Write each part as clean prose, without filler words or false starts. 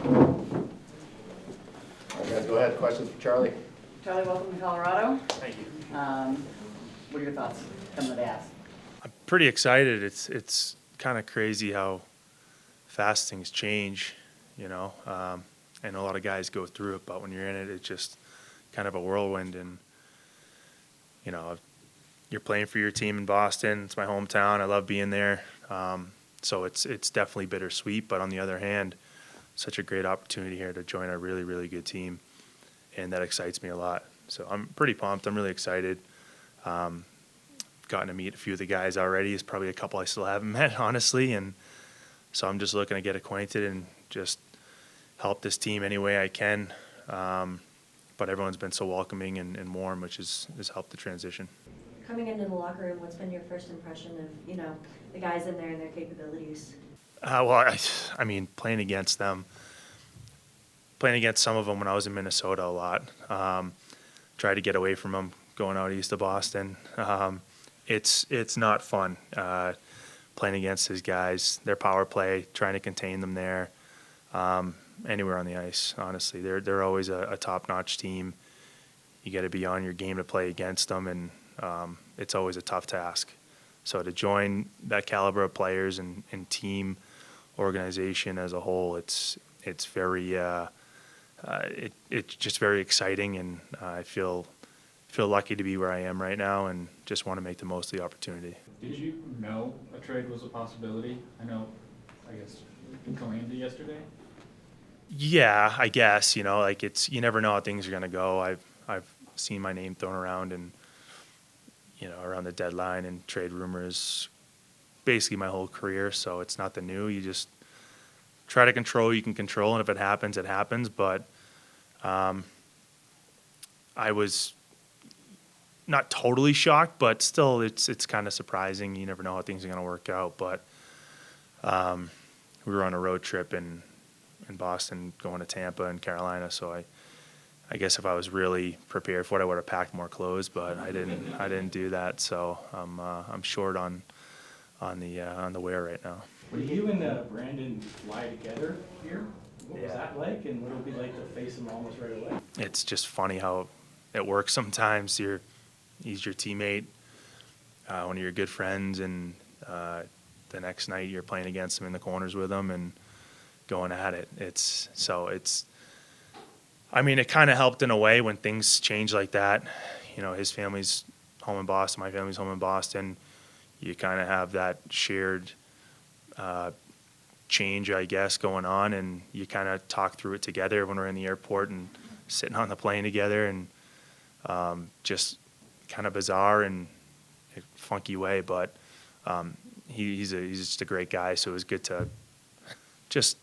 All right, guys, go ahead. Questions for Charlie? Charlie, welcome to Colorado. Thank you. What are your thoughts coming to bats? I'm pretty excited. It's kind of crazy how fast things change, you know. I know a lot of guys go through it, but when you're in it, it's just kind of a whirlwind. And, you know, you're playing for your team in Boston. It's my hometown. I love being there. So it's definitely bittersweet. But on the other hand, such a great opportunity here to join a really, really good team. And that excites me a lot. So I'm pretty pumped. I'm really excited. Gotten to meet a few of the guys already. There's probably a couple I still haven't met, honestly. And so I'm just looking to get acquainted and just help this team any way I can. But everyone's been so welcoming and warm, which has helped the transition. Coming into the locker room, what's been your first impression of, the guys in there and their capabilities? I mean, playing against some of them when I was in Minnesota a lot. Tried to get away from them going out east of Boston. It's not fun playing against these guys. Their power play, trying to contain them there, anywhere on the ice. Honestly, they're always a top-notch team. You got to be on your game to play against them, and it's always a tough task. So to join that caliber of players and team organization as a whole, it's very it's just very exciting, and I feel lucky to be where I am right now, and just want to make the most of the opportunity. Did you know a trade was a possibility? I guess going into yesterday. Yeah, I guess, you never know how things are going to go. I've seen my name thrown around and around the deadline and trade rumors basically my whole career, so it's nothing new. You just try to control what you can control, and if it happens, it happens. But I was not totally shocked, but still it's kind of surprising. You never know how things are going to work out. But we were on a road trip in Boston going to Tampa and Carolina, so I guess if I was really prepared for it, I would have packed more clothes, but I didn't do that. So I'm short on the wear right now. Did you and Brandon fly together here? What was that like, and what would it be like to face him almost right away? It's just funny how it works sometimes. He's your teammate, one of your good friends, and the next night you're playing against him in the corners with him and going at it. It kind of helped in a way when things change like that. His family's home in Boston, my family's home in Boston. You kind of have that shared change, I guess, going on, and you kind of talk through it together when we're in the airport and sitting on the plane together, and just kind of bizarre and a funky way, but he's just a great guy, so it was good to just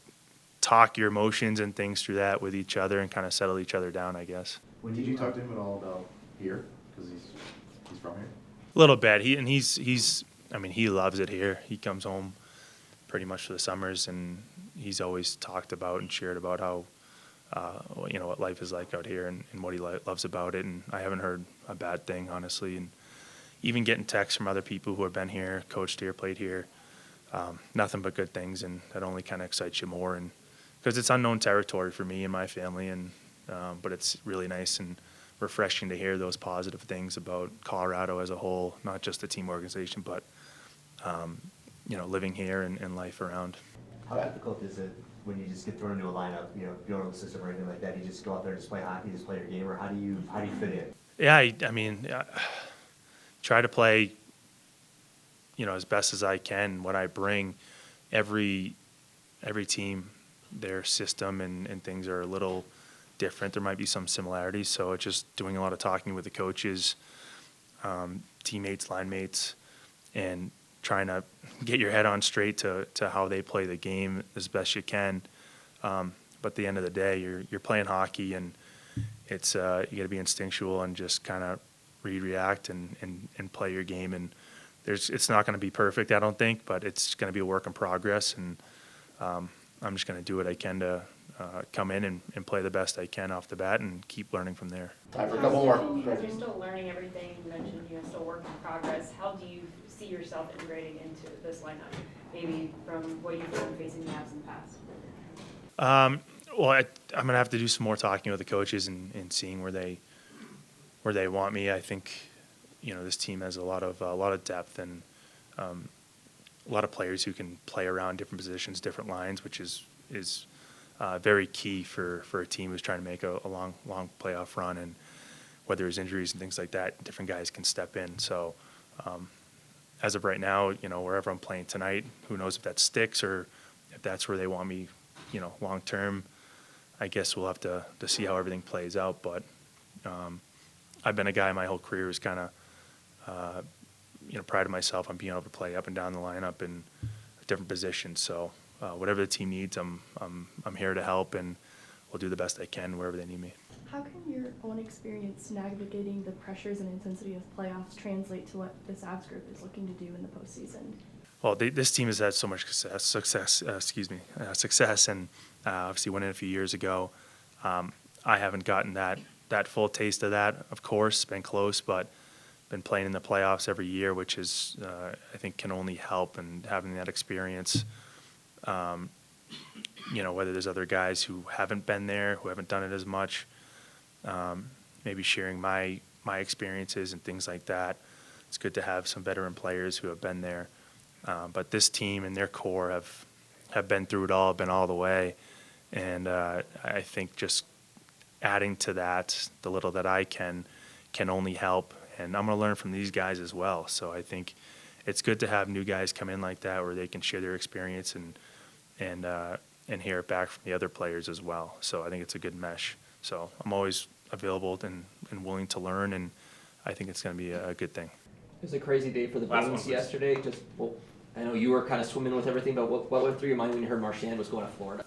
talk your emotions and things through that with each other and kind of settle each other down, I guess. When did you talk to him at all about here? Because he's from here. A little bit. He loves it here. He comes home pretty much for the summers, and he's always talked about and shared about how what life is like out here and what he loves about it. And I haven't heard a bad thing, honestly. And even getting texts from other people who have been here, coached here, played here, nothing but good things, and that only kind of excites you more. And because it's unknown territory for me and my family, and but it's really nice and refreshing to hear those positive things about Colorado as a whole, not just the team organization, but living here and life around. How difficult is it when you just get thrown into a lineup, you don't know the system or anything like that? You just go out there and just play hockey, just play your game, or how do you fit in? Yeah, try to play, as best as I can. What I bring, every team, their system and things are a little different. There might be some similarities, so it's just doing a lot of talking with the coaches, teammates, line mates, and trying to get your head on straight to how they play the game as best you can. But at the end of the day, you're playing hockey, and it's you got to be instinctual and just kind of react and play your game. And it's not going to be perfect, I don't think, but it's going to be a work in progress. And I'm just going to do what I can to come in and play the best I can off the bat and keep learning from there. Time for a couple more. As you're still learning everything, you mentioned still work in progress. How do you see yourself integrating into this lineup, maybe from what you've done facing the Avs in the past? Well, I'm gonna have to do some more talking with the coaches and seeing where they want me. I think, this team has a lot of depth and a lot of players who can play around different positions, different lines, which is very key for a team who's trying to make a long playoff run. And whether there's injuries and things like that, different guys can step in. So as of right now, wherever I'm playing tonight, who knows if that sticks or if that's where they want me, long term. I guess we'll have to see how everything plays out. But I've been a guy my whole career who's kind of, prided myself on being able to play up and down the lineup in different positions. So whatever the team needs, I'm here to help, and we'll do the best I can wherever they need me. How can your own experience navigating the pressures and intensity of playoffs translate to what this Avs group is looking to do in the postseason? Well, this team has had so much success, and obviously winning a few years ago. I haven't gotten that full taste of that. Of course, been close, but been playing in the playoffs every year, which is I think can only help. And having that experience, whether there's other guys who haven't been there, who haven't done it as much, maybe sharing my experiences and things like that. It's good to have some veteran players who have been there. But this team and their core have been through it all, been all the way. And I think just adding to that, the little that I can only help. And I'm going to learn from these guys as well. So I think it's good to have new guys come in like that where they can share their experience and hear it back from the other players as well. So I think it's a good mesh. So I'm always available and willing to learn, and I think it's going to be a good thing. It was a crazy day for the Last Bruins one, please. yesterday. I know you were kind of swimming with everything, but what went through your mind when you heard Marchand was going to Florida?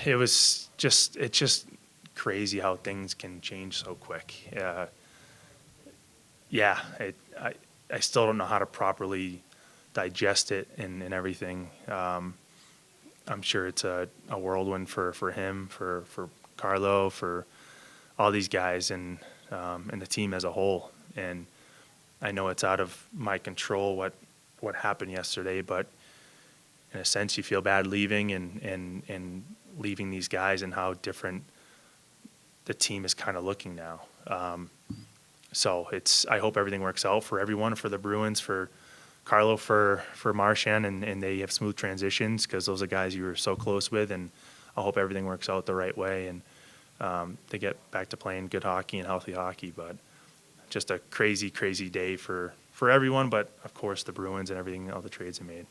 It's just crazy how things can change so quick. I still don't know how to properly digest it and everything. I'm sure it's a whirlwind for him, for Carlo, for all these guys, and the team as a whole. And I know it's out of my control what happened yesterday, but in a sense, you feel bad leaving and leaving these guys and how different the team is kind of looking now. So I hope everything works out for everyone, for the Bruins, for Carlo, for Marchand, and they have smooth transitions because those are guys you were so close with, and I hope everything works out the right way and they get back to playing good hockey and healthy hockey. But just a crazy, crazy day for everyone, but of course the Bruins and everything, all the trades they made.